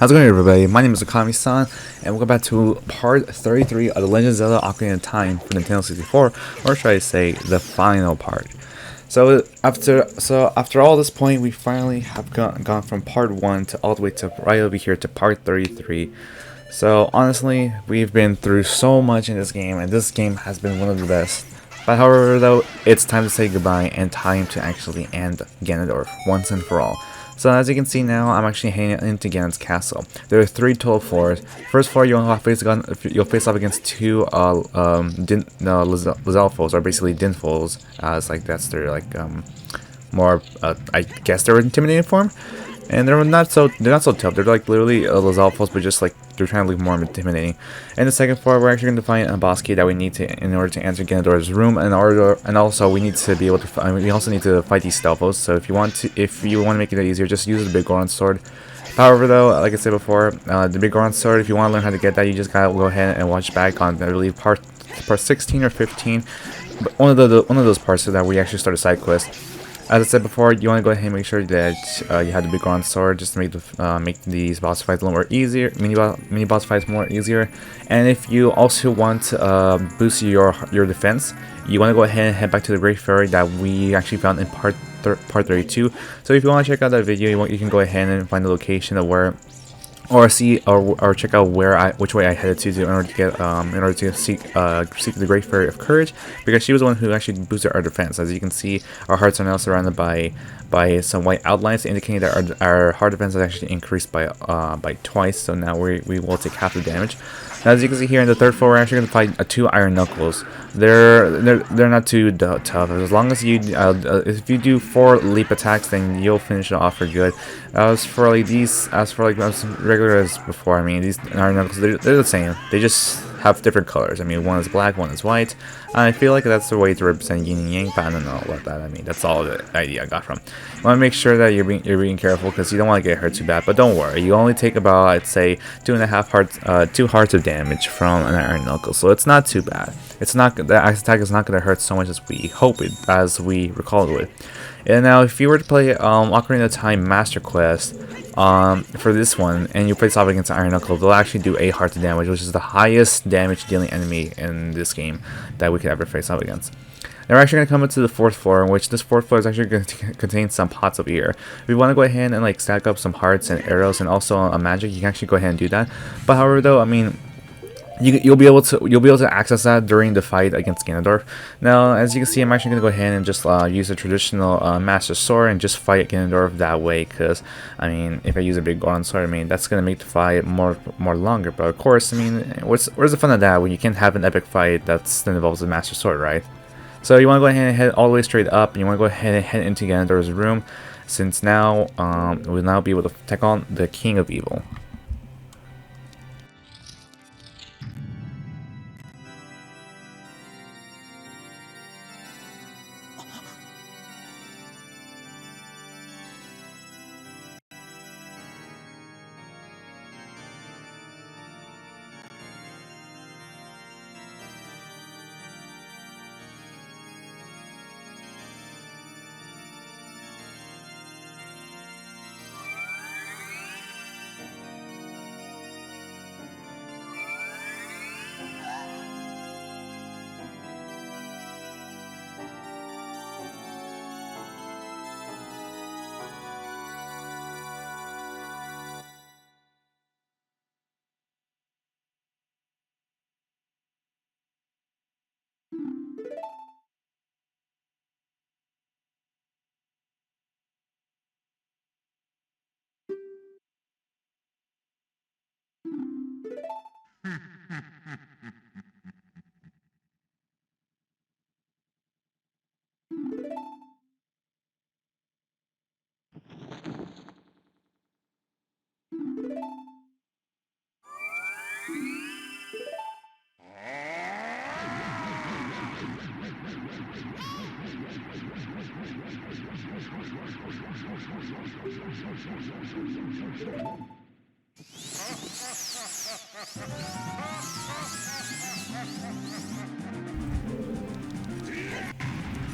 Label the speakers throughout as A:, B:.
A: How's it going, everybody? My name is Okami-san, and welcome back to part 33 of The Legend of Zelda Ocarina of Time for Nintendo 64, or should I say, the final part. So after all this point, we finally have gone from part 1 to all the way to right over here to part 33. So honestly, we've been through so much in this game, and this game has been one of the best. But however though, it's time to say goodbye and time to actually end Ganondorf once and for all. So as you can see now, I'm actually heading into Ganon's castle. There are 3 total floors. First floor, you'll face off against 2 Lizalfos, or basically Dinfos, as like that's their more I guess they're intimidating form. And they're not so tough. They're like literally Lizalfos, but just like they're trying to look more intimidating. And the second floor, we're actually going to find a boss key that we need to in order to enter Ganondorf's room, and also we need to be able to we also need to fight these Stelphos. So if you want to make it easier, just use the big Goron sword. However, though, like I said before, the big Goron sword, if you want to learn how to get that, you just gotta go ahead and watch back on I believe part 16 or 15, but one of those parts so that we actually start a side quest. As I said before, you want to go ahead and make sure that you have the big Goron sword just to make these boss fights a little more easier, mini boss fights more easier. And if you also want to boost your defense, you want to go ahead and head back to the Great Fairy that we actually found in part 32. So if you want to check out that video, you can go ahead and find the location of where, or check out which way I headed to in order to seek the Great Fairy of Courage, because she was the one who actually boosted our defense. As you can see, our hearts are now surrounded by some white outlines, indicating that our heart defense has actually increased by twice. So now we will take half the damage. Now, as you can see here in the third floor, we're actually going to fight 2 Iron Knuckles. They're not too tough. As long as you if you do 4 leap attacks, then you'll finish it off for good. As for regular as before, I mean, these Iron Knuckles, they're the same. They just have different colors. I mean, one is black, one is white. I feel like that's the way to represent yin and yang, but I don't know about that. I mean, that's all the idea I got from. You want to make sure that you're being careful, because you don't want to get hurt too bad. But don't worry, you only take about, I'd say, 2 hearts of damage from an Iron Knuckle, so it's not too bad. The axe attack is not going to hurt so much as we recall it would. And now, if you were to play Ocarina of Time Master Quest for this one, and you face off against Iron Knuckle, they'll actually do 8 hearts of damage, which is the highest damage dealing enemy in this game that we could ever face off against. Now we're actually going to come into the 4th floor, in which this 4th floor is actually going to contain some pots of air. If you want to go ahead and stack up some hearts and arrows and also a magic, you can actually go ahead and do that. But however, though, I mean, you'll be able to access that during the fight against Ganondorf. Now, as you can see, I'm actually going to go ahead and just use a traditional Master Sword and just fight Ganondorf that way. Because I mean, if I use a big Goron sword, I mean that's going to make the fight more longer. But of course, I mean, where's the fun of that when you can have an epic fight that involves a Master Sword, right? So you want to go ahead and head all the way straight up, and you want to go ahead and head into Ganondorf's room, since now we'll now be able to take on the King of Evil.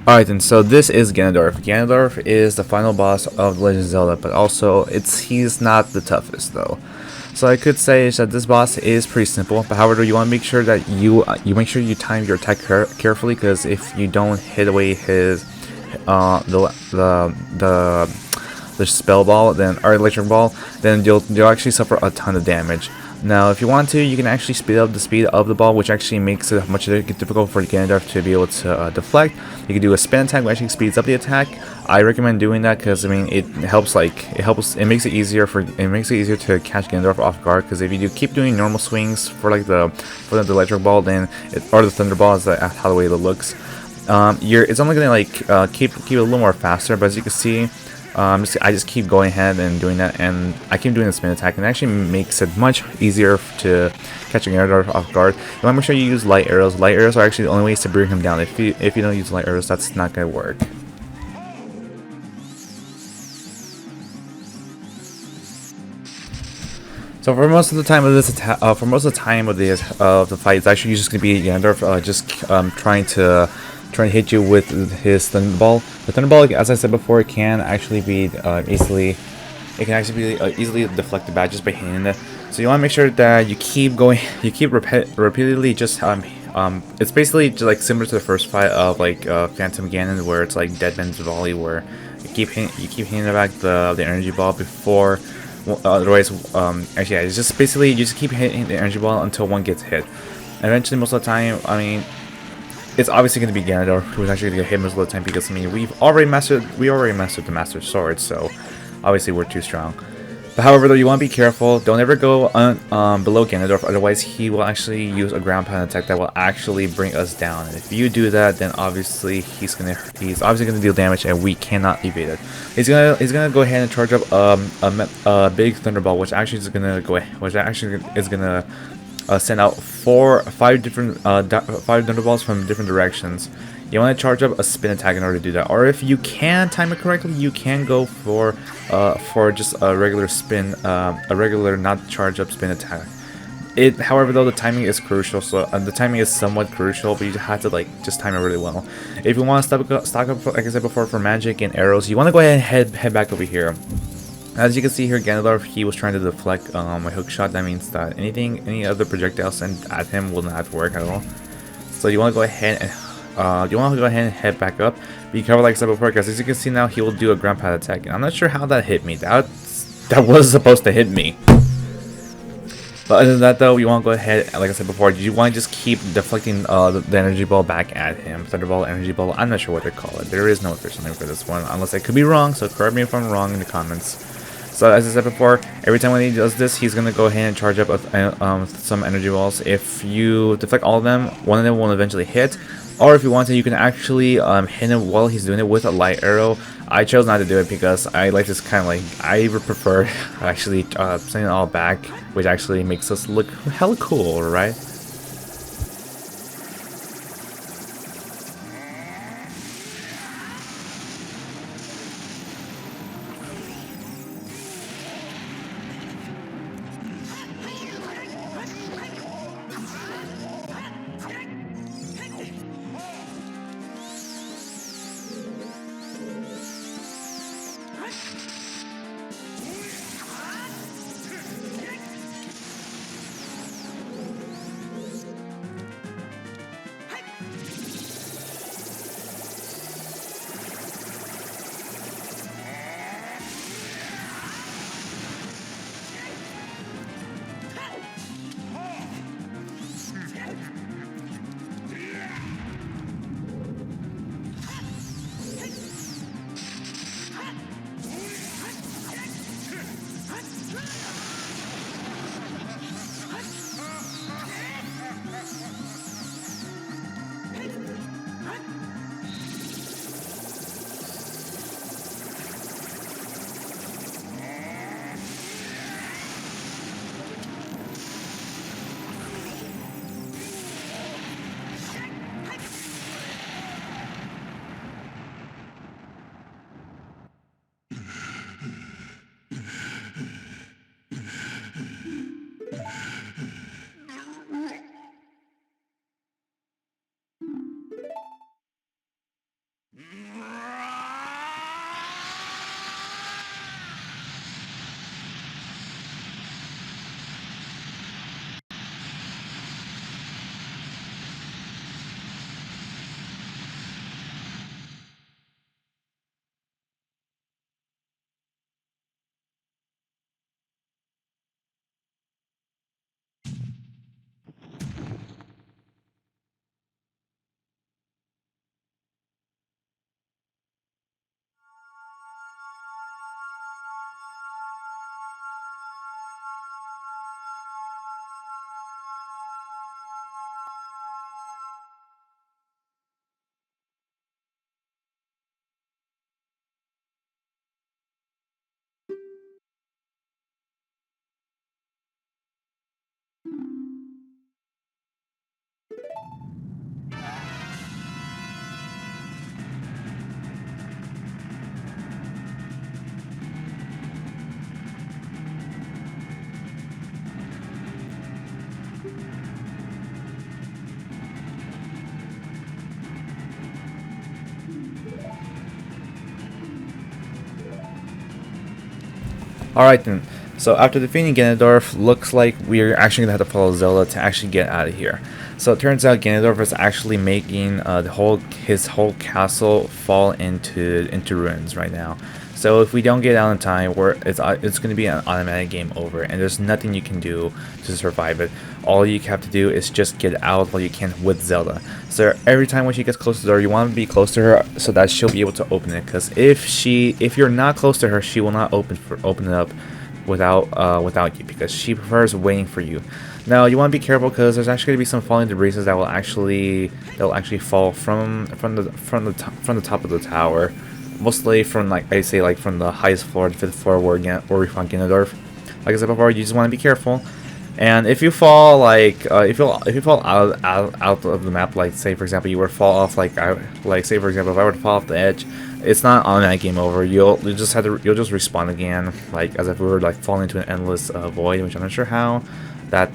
A: Alright, and so this is Ganondorf. Ganondorf is the final boss of The Legend of Zelda, but also he's not the toughest though. So I could say is that this boss is pretty simple, but however, you want to make sure that you make sure you time your attack carefully, because if you don't hit away his the spell ball, then or electric ball, then you'll actually suffer a ton of damage. Now, if you want to, you can actually speed up the speed of the ball, which actually makes it much difficult for Ganondorf to be able to deflect. You can do a spin attack, which actually speeds up the attack. I recommend doing that because I mean it helps it makes it easier to catch Ganondorf off guard. Because if you keep doing normal swings for like the electric ball, then or the thunder ball is how the way it looks. It's only gonna like keep it a little more faster, but as you can see. I just keep going ahead and doing that, and I keep doing the spin attack, and it actually makes it much easier to catch a Ganondorf off guard. You want to make sure you use light arrows. Light arrows are actually the only ways to bring him down. If you don't use light arrows, that's not gonna work. So for most of the time of this the fight, it's actually just gonna be Ganondorf trying to hit you with his thunderball. The thunderball, as I said before, it can actually be easily deflected back just by hitting it. So you want to make sure that you keep going, repeatedly just it's basically just like similar to the first fight of like Phantom Ganon, where it's like Dead Man's Volley, where you keep hitting back the energy ball before. Otherwise, actually, yeah, it's just basically you just keep hitting the energy ball until one gets hit. Eventually, most of the time, I mean, it's obviously going to be Ganondorf who's actually going to get hit most of the time, because I mean we already mastered the Master Sword, so obviously we're too strong. But however, though, you want to be careful. Don't ever go below Ganondorf, otherwise he will actually use a ground pound attack that will actually bring us down. And if you do that, then obviously he's obviously gonna deal damage, and we cannot evade it. He's gonna go ahead and charge up a big thunderball, which actually is gonna send out five thunderballs from different directions. You want to charge up a spin attack in order to do that, or if you can time it correctly, you can go for just a regular spin, a regular not charge up spin attack. However, though, the timing is crucial. So the timing is somewhat crucial, but you have to like just time it really well. If you want to stock up, like I said before, for magic and arrows, you want to go ahead and head back over here. As you can see here, Ganondorf, he was trying to deflect my hook shot. That means that any other projectile sent at him will not work at all. So you want to go ahead and head back up. Be careful, like I said before, because as you can see now, he will do a ground pound attack. And I'm not sure how that hit me. That was supposed to hit me. But other than that, though, you want to go ahead, like I said before, you want to just keep deflecting the energy ball back at him. Thunderball, energy ball, I'm not sure what they call it. There is no official name for this one, unless I could be wrong, so correct me if I'm wrong in the comments. So as I said before, every time when he does this, he's going to go ahead and charge up some energy balls. If you deflect all of them, one of them will eventually hit. Or if you want to, you can actually hit him while he's doing it with a light arrow. I chose not to do it because I like this kind of like, I would prefer actually sending it all back, which actually makes us look hella cool, right? Alright then, so after defeating Ganondorf, looks like we're actually going to have to follow Zelda to actually get out of here. So it turns out Ganondorf is actually making his whole castle fall into ruins right now. So if we don't get out in time, it's going to be an automatic game over, and there's nothing you can do to survive it. All you have to do is just get out while you can with Zelda. So every time when she gets close to the door, you want to be close to her so that she'll be able to open it. Because if you're not close to her, she will not open it up without you, because she prefers waiting for you. Now you want to be careful because there's actually going to be some falling debris that will actually fall from the top of the tower, mostly from from the highest floor, the 5th floor where we found Ganondorf. Like I said before, you just want to be careful. And if you fall if you fall out of the map, like say for example you were to fall off say for example if I were to fall off the edge, it's not on that game over. You'll just respawn again, like as if we were falling into an endless void, which I'm not sure how that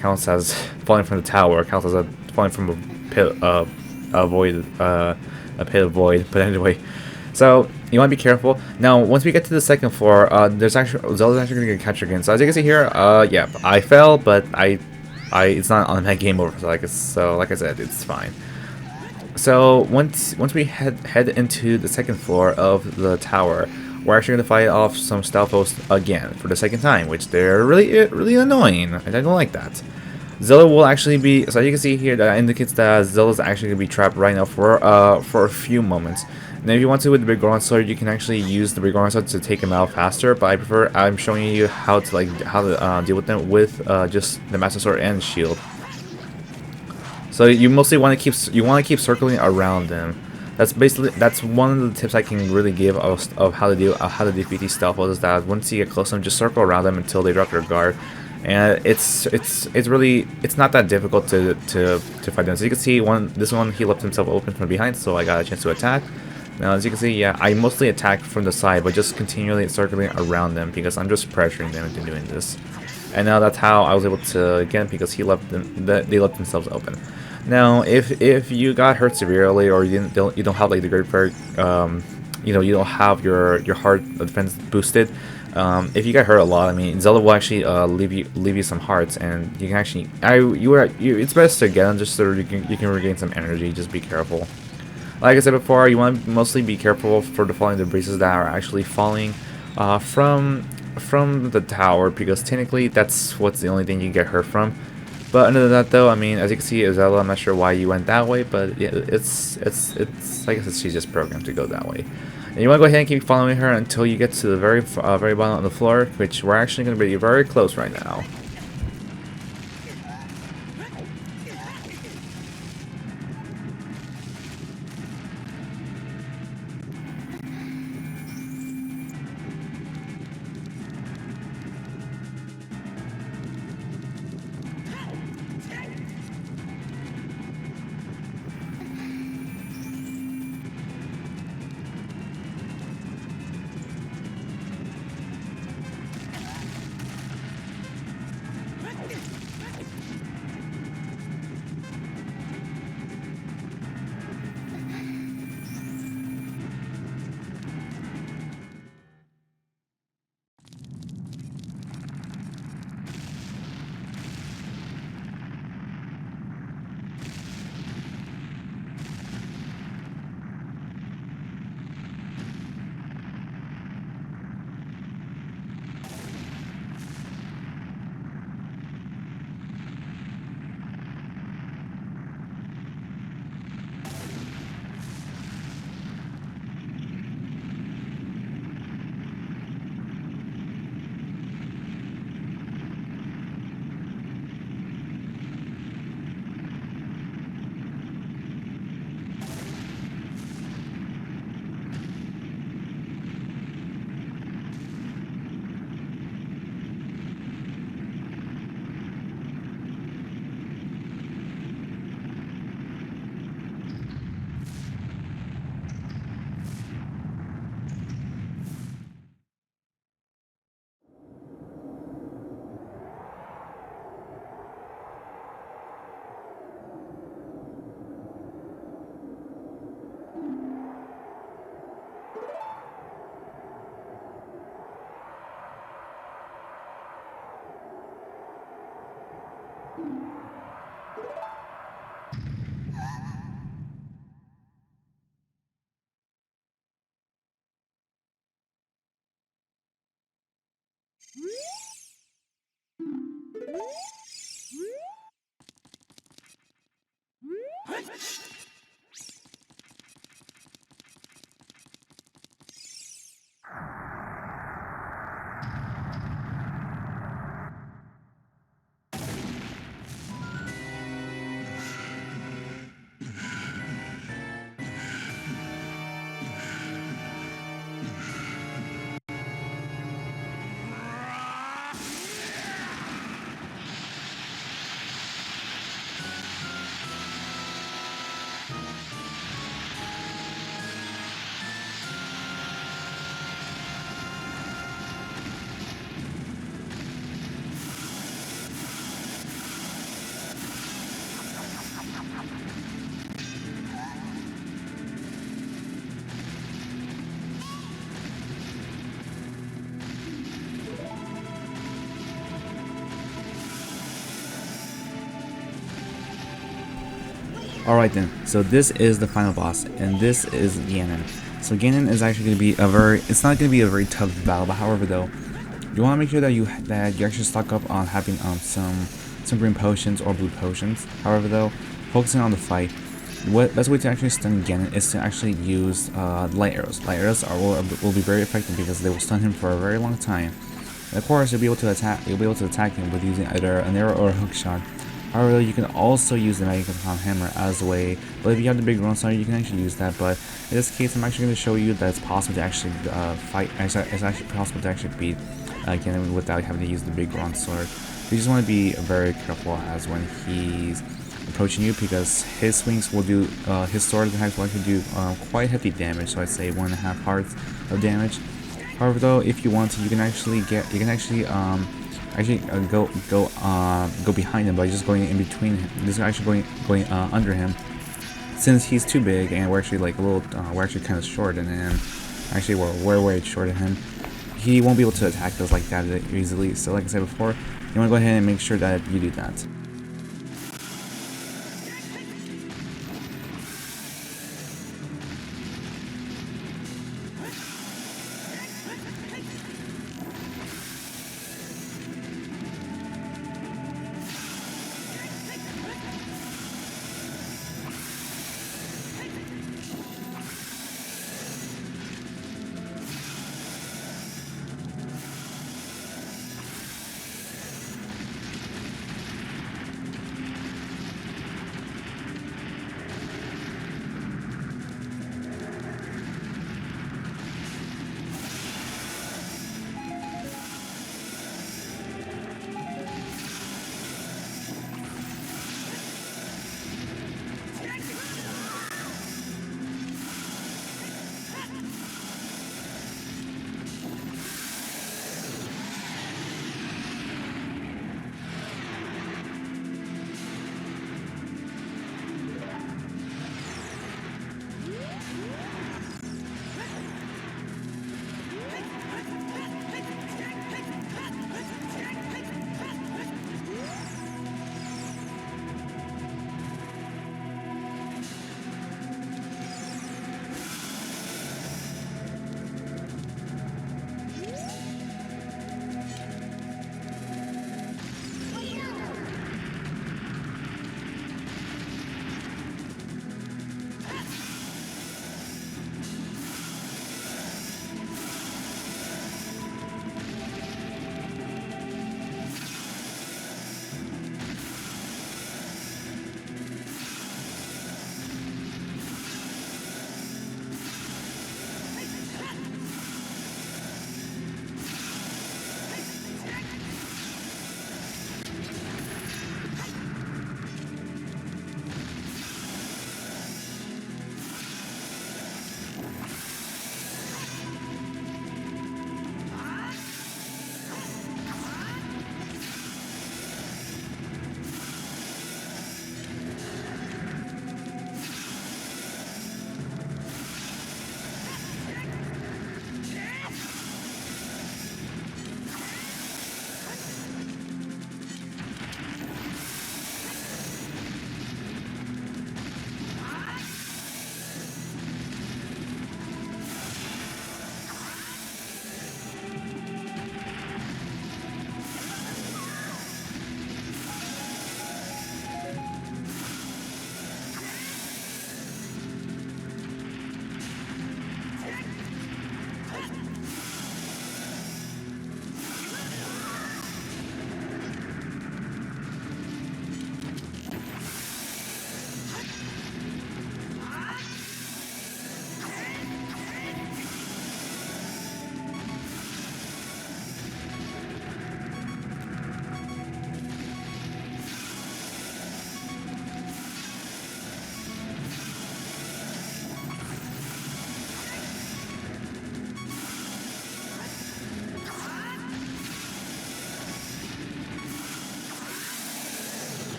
A: counts as falling from the tower, counts as falling from a pit of void. But anyway, so you want to be careful. Now, once we get to the 2nd floor, Zelda's actually going to get captured again. So as you can see here, yeah, I fell, but it's not on that game over. So like I said, it's fine. So once we head into the 2nd floor of the tower, we're actually going to fight off some Stalfos again for the 2nd time, which they're really annoying, and I don't like that. Zelda will actually be, so you can see here that indicates that Zelda's actually going to be trapped right now for a few moments. Now if you want to with the Big Goron Sword, you can actually use the Big Goron Sword to take him out faster, but I'm showing you how to deal with them with just the Master Sword and Shield. So you mostly want to keep circling around them. That's one of the tips I can really give of how to defeat these Stalfos, is that once you get close to them, just circle around them until they drop their guard. And it's not that difficult to fight them. So you can see this one he left himself open from behind, so I got a chance to attack. Now as you can see, yeah, I mostly attack from the side, but just continually circling around them because I'm just pressuring them into doing this. And now that's how I was able to get him, because they left themselves open. Now if you got hurt severely, or you don't have the Great Fairy, you don't have your heart defense boosted. If you get hurt a lot, I mean, Zelda will actually leave you some hearts, and you can actually it's best to get them just so you can regain some energy. Just be careful. Like I said before, you want to mostly be careful for the falling debris that are actually falling from the tower, because technically that's what's the only thing you get hurt from. But other than that, though, I mean, as you can see, Zelda, I'm not sure why you went that way, but yeah, it's like I said, she's just programmed to go that way. And you want to go ahead and keep following her until you get to the very bottom of the floor, which we're actually going to be very close right now. Alright then, so this is the final boss, and this is Ganon. So Ganon is actually going to be it's not going to be a very tough battle, but however though, you want to make sure that you actually stock up on having some green potions or blue potions. However though, focusing on the fight, what best way to actually stun Ganon is to actually use light arrows. Light arrows will be very effective because they will stun him for a very long time. And of course, you'll be able to attack him with using either an arrow or a hook shot. However, you can also use the Magic Hammer as a way, but if you have the big Ground Slayer, you can actually use that. But in this case, I'm actually going to show you that it's possible to actually it's actually possible to actually beat Ganon without having to use the big Ground Sword. You just want to be very careful as when he's approaching you, because his swings will do, his sword attacks will actually do quite hefty damage. So I'd say 1.5 hearts of damage. However, though, if you want to, you can actually go behind him by just going in between him. This is actually going under him, since he's too big and we're actually like we're actually kind of short than him. Actually, we're way short of him. He won't be able to attack us like that easily. So like I said before, you want to go ahead and make sure that you do that.